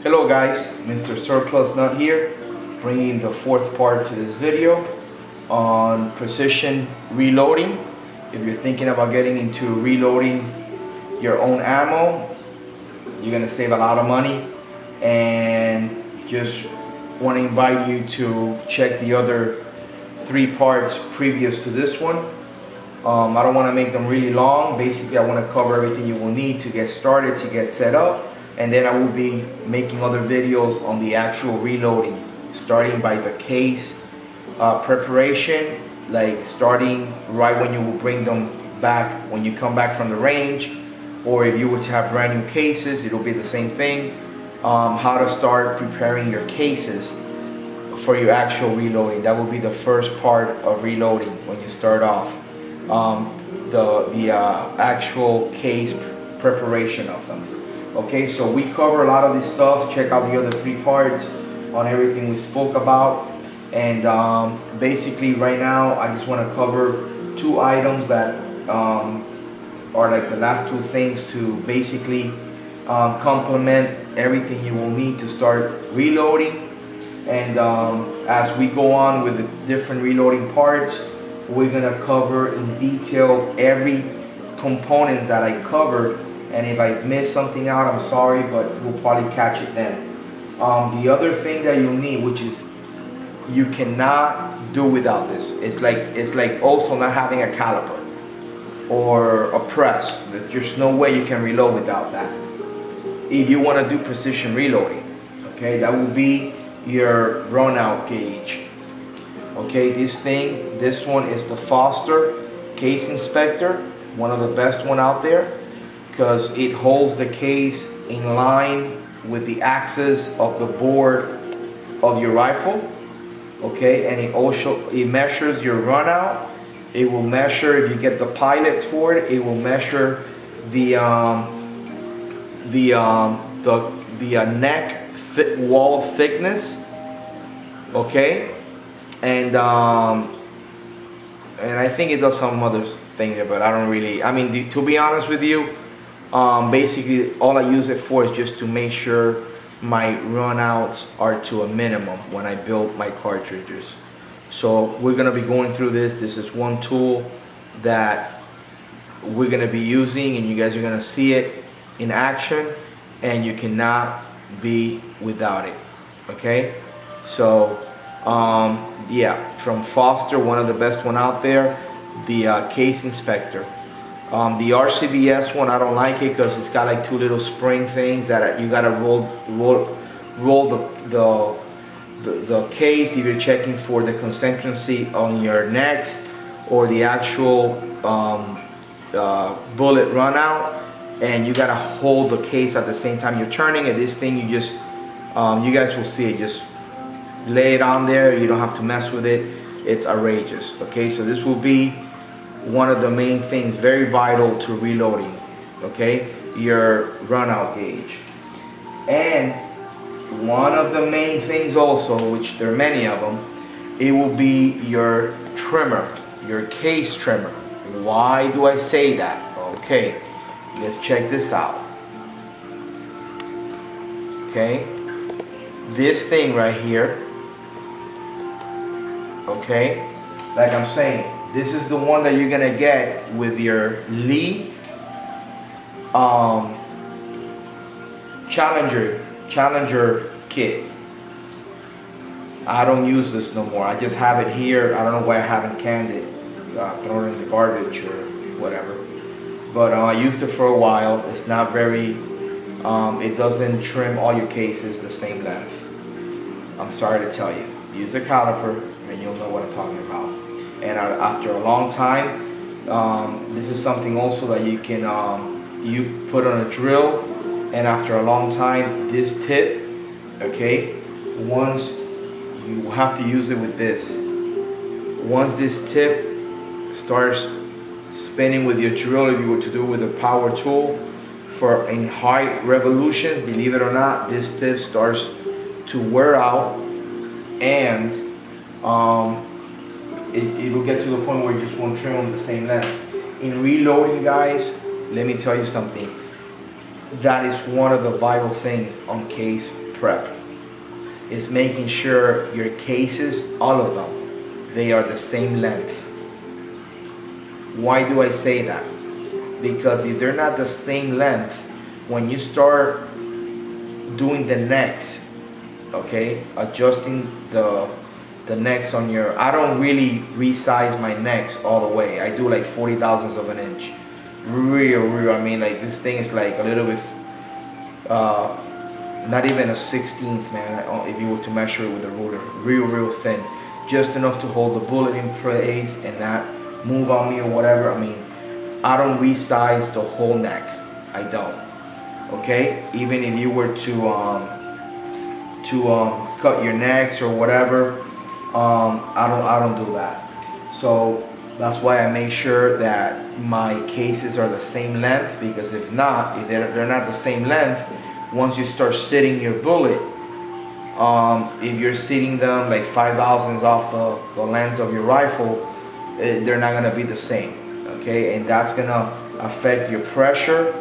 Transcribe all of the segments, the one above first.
Hello guys, Mr. Surplus Nut here, bringing the fourth part to this video on precision reloading. If you're thinking about getting into reloading your own ammo, you're gonna save a lot of money, and just want to invite you to check the other 3 parts previous to this one. I don't want to make them really long. Basically, I want to cover everything you will need to get started, to get set up, and then I will be making other videos on the actual reloading, starting by the case preparation, like starting right when you will bring them back, when you come back from the range, or if you were to have brand new cases, it'll be the same thing. How to start preparing your cases for your actual reloading. That will be the first part of reloading when you start off. The actual case preparation of them. Okay, so we cover a lot of this stuff. Check out the other 3 parts on everything we spoke about. And basically right now I just want to cover 2 items that are like the last 2 things to basically complement everything you will need to start reloading. And as we go on with the different reloading parts, we're gonna cover in detail every component that I covered. And if I miss something out, I'm sorry, but we'll probably catch it then. The other thing that you'll need, which is you cannot do without this. It's like also not having a caliper or a press. There's no way you can reload without that. If you want to do precision reloading, okay, that will be your run out gauge. Okay, this one is the Foster Case Inspector, one of the best one out there, because it holds the case in line with the axis of the board of your rifle. Okay, and it measures your run out. It will measure, if you get the pilots for it, it will measure the neck wall thickness. Okay, and I think it does some other thing there, but I don't really, I mean, to be honest with you, basically all I use it for is just to make sure my run outs are to a minimum when I build my cartridges. So we're gonna be going through this. This is one tool that we're gonna be using, and you guys are gonna see it in action, and you cannot be without it. Okay, so yeah, from Foster, one of the best one out there, the Case Inspector. The RCBS one, I don't like it because it's got like 2 little spring things that you gotta roll the case if you're checking for the concentracy on your necks or the actual bullet run out, and you gotta hold the case at the same time you're turning. And this thing, you just you guys will see it, just lay it on there. You don't have to mess with it. It's outrageous. Okay, so this will be one of the main things, very vital to reloading. Okay, your run out gauge. And one of the main things also, which there are many of them, it will be your trimmer, your case trimmer. Why do I say that? Okay, let's check this out. Okay, this thing right here, okay, like I'm saying, this is the one that you're gonna get with your Lee Challenger kit. I don't use this no more. I just have it here. I don't know why I haven't canned it, thrown it in the garbage or whatever. But I used it for a while. It's not very, it doesn't trim all your cases the same length. I'm sorry to tell you. Use a caliper and you'll know what I'm talking about. And after a long time, this is something also that you can you put on a drill, and after a long time, this tip, okay, once you have to use it with this. Once this tip starts spinning with your drill, if you were to do it with a power tool for in high revolution, believe it or not, this tip starts to wear out, and it will get to the point where you just won't trim them the same length. In reloading, let me tell you something. That is one of the vital things on case prep. Is making sure your cases, all of them, they are the same length. Why do I say that? Because if they're not the same length, when you start doing the necks, okay, adjusting the necks on your, I don't really resize my necks all the way. I do like 40 thousandths of an inch. Real, I mean, like this thing is like a little bit, not even a 16th, man, if you were to measure it with a ruler. Real thin. Just enough to hold the bullet in place and not move on me or whatever. I mean, I don't resize the whole neck. I don't. Okay? Even if you were to cut your necks or whatever, I don't do that. So that's why I make sure that my cases are the same length, because if not, if they're not the same length, once you start sitting your bullet, if you're sitting them like 5 thousandths off the lens of your rifle, they're not gonna be the same, okay? And that's gonna affect your pressure,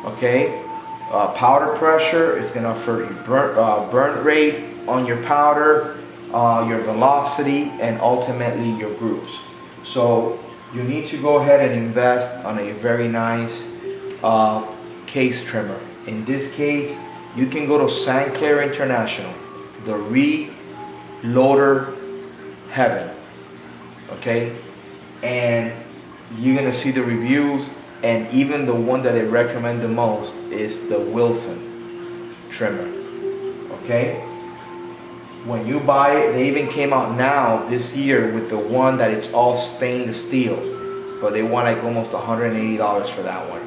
okay? Powder pressure is gonna affect your burn rate on your powder, your velocity, and ultimately your groups. So you need to go ahead and invest on a very nice case trimmer. In this case, you can go to St. Clair International, the reloader heaven, okay? And you're gonna see the reviews, and even the one that they recommend the most is the Wilson trimmer, okay? When you buy it, they even came out now this year with the one that it's all stainless steel, but they want like almost $180 for that one.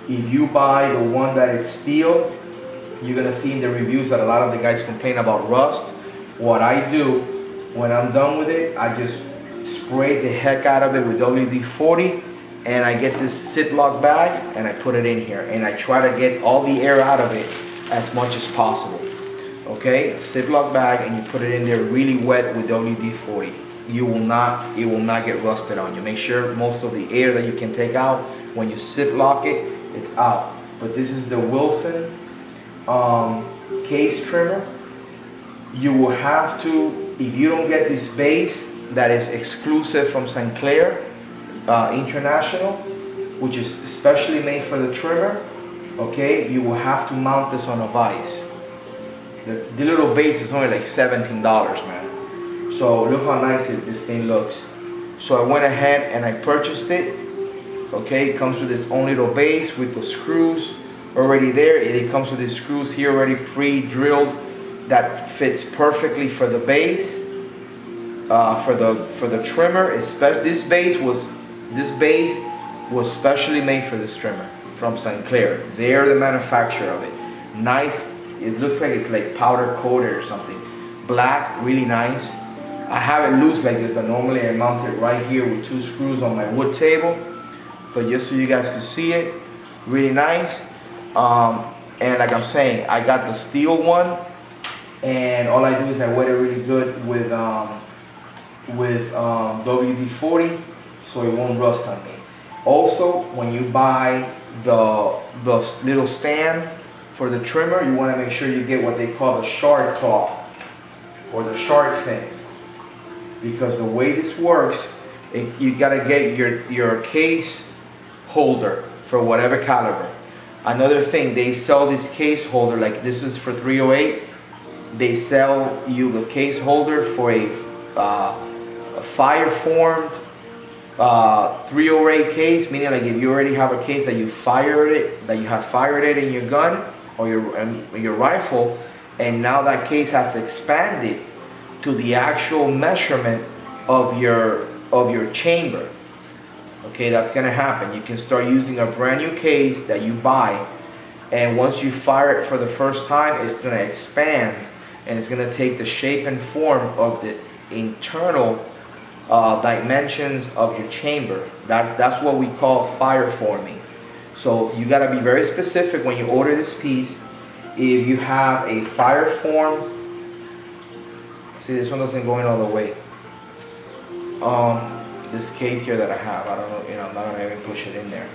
If you buy the one that it's steel, you're gonna see in the reviews that a lot of the guys complain about rust. What I do when I'm done with it, I just spray the heck out of it with WD-40, and I get this Ziploc bag and I put it in here, and I try to get all the air out of it as much as possible. Okay, a Ziploc bag, and you put it in there really wet with WD-40. It will not get rusted on you. Make sure most of the air that you can take out, when you Ziploc it, it's out. But this is the Wilson case trimmer. You will have to, if you don't get this base that is exclusive from St. Clair International, which is specially made for the trimmer, okay, you will have to mount this on a vise. The little base is only like $17, man. So look how nice this thing looks. So I went ahead and I purchased it. Okay, it comes with its own little base with the screws already there. It comes with the screws here already pre-drilled that fits perfectly for the base. For the trimmer, this base was specially made for this trimmer from St. Clair. They're the manufacturer of it. Nice. It looks like it's like powder coated or something. Black, really nice. I have it loose like this, but normally I mount it right here with 2 screws on my wood table. But just so you guys can see it, really nice. And like I'm saying, I got the steel one, and all I do is I wet it really good with WD-40 so it won't rust on me. Also, when you buy the little stand for the trimmer, you want to make sure you get what they call the shard claw or the shard fin, because the way this works, you got to get your case holder for whatever caliber. Another thing, they sell this case holder, like this is for 308. They sell you the case holder for a fire formed 308 case, meaning like if you already have a case that you have fired it in your gun or your rifle, and now that case has expanded to the actual measurement of your chamber. Okay, that's gonna happen. You can start using a brand new case that you buy, and once you fire it for the first time, it's gonna expand, and it's gonna take the shape and form of the internal dimensions of your chamber. That's what we call fire forming. So you gotta be very specific when you order this piece. If you have a fire form, see, this one doesn't go in all the way. This case here that I have, I don't know, I'm not gonna even push it in there.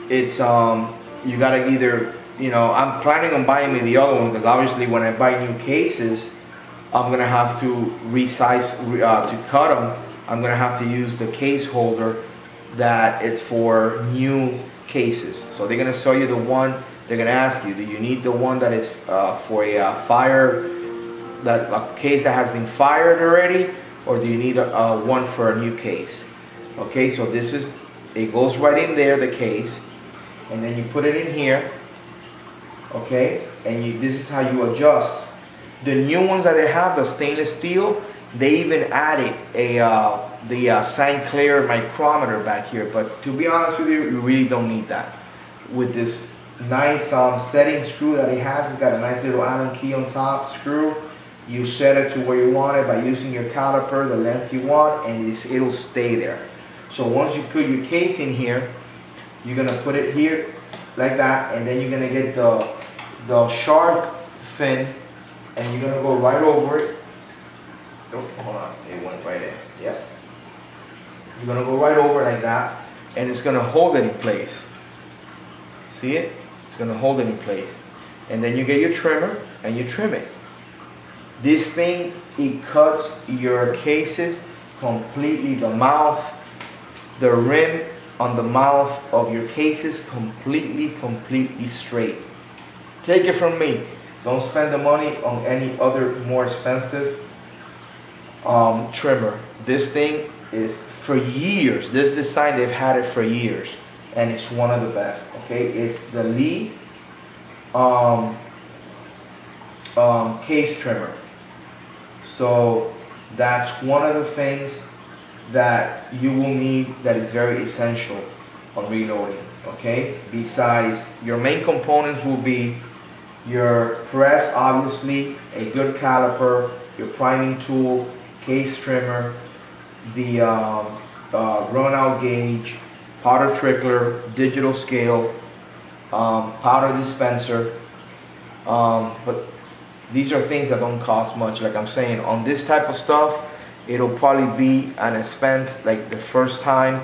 it's you gotta either, you know, I'm planning on buying me the other one because obviously when I buy new cases, I'm gonna have to resize to cut them. I'm gonna have to use the case holder that it's for new cases. So they're gonna sell you the one. They're gonna ask you, do you need the one that is for a a case that has been fired already, or do you need one for a new case? Okay, so this is, it goes right in there, the case, and then you put it in here. Okay, and this is how you adjust. The new ones that they have, the stainless steel, they even added the St. Clair micrometer back here. But to be honest with you, you really don't need that. With this nice setting screw that it has, it's got a nice little Allen key on top, screw. You set it to where you want it by using your caliper, the length you want, and it'll stay there. So once you put your case in here, you're gonna put it here like that, and then you're gonna get the shark fin, and you're gonna go right over it. Oh, hold on, it went right in. Yep. You're gonna go right over like that, and it's gonna hold it in place. See it? It's gonna hold it in place. And then you get your trimmer and you trim it. This thing, it cuts your cases completely. The mouth, the rim on the mouth of your cases completely straight. Take it from me. Don't spend the money on any other more expensive trimmer. This thing is for years. This design, they've had it for years, and it's one of the best. Okay, it's the Lee case trimmer. So that's one of the things that you will need, that is very essential on reloading. Okay, besides your main components will be your press, obviously, a good caliper, your priming tool, case trimmer, the run-out gauge, powder trickler, digital scale, powder dispenser. But these are things that don't cost much. Like I'm saying, on this type of stuff, it'll probably be an expense like the first time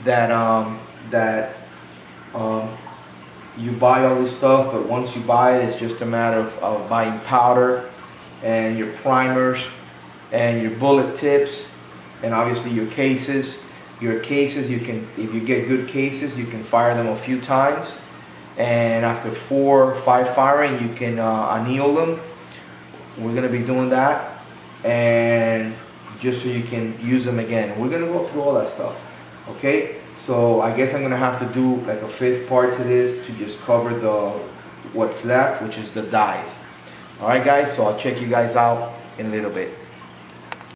that you buy all this stuff, but once you buy it, it's just a matter of buying powder and your primers and your bullet tips, and obviously your cases. Your cases, you can, if you get good cases, you can fire them a few times, and after 4 or 5 firing, you can anneal them. We're gonna be doing that, and just so you can use them again. We're gonna go through all that stuff. Okay, so I guess I'm gonna have to do like a 5th part to this to just cover what's left, which is the dies. All right, guys. So I'll check you guys out in a little bit.